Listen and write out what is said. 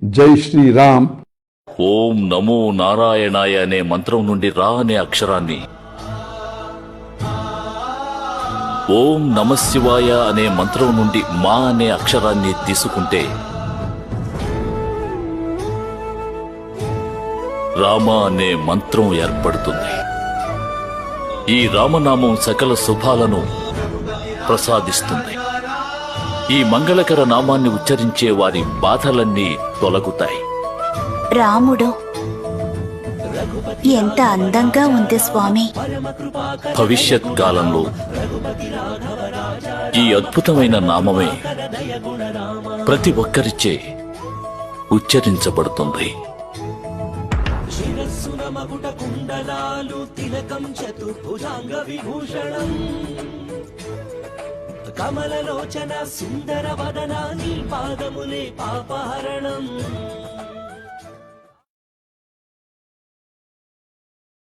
జై శ్రీరామ్. ఓం నమో నారాయణాయ అనే మంత్రం నుండి రా అనే అక్షరాన్ని, ఓం నమశివాయ అనే మంత్రం నుండి మా అనే అక్షరాన్ని తీసుకుంటే రామ అనే మంత్రం ఏర్పడుతుంది. ఈ రామనామం సకల శుభాలను ప్రసాదిస్తుంది. ఈ మంగళకర నామాన్ని ఉచ్చరించే వారి బాధలన్నీ తొలగుతాయి. రాముడు ఎంత అందంగా ఉంది స్వామి. భవిష్యత్ కాలంలో ఈ అద్భుతమైన నామమే ప్రతి ఒక్కరిచే ఉచ్చరించబడుతుంది. కమలలోచన సుందర వదనా నీ పాదములే పాపహరణం.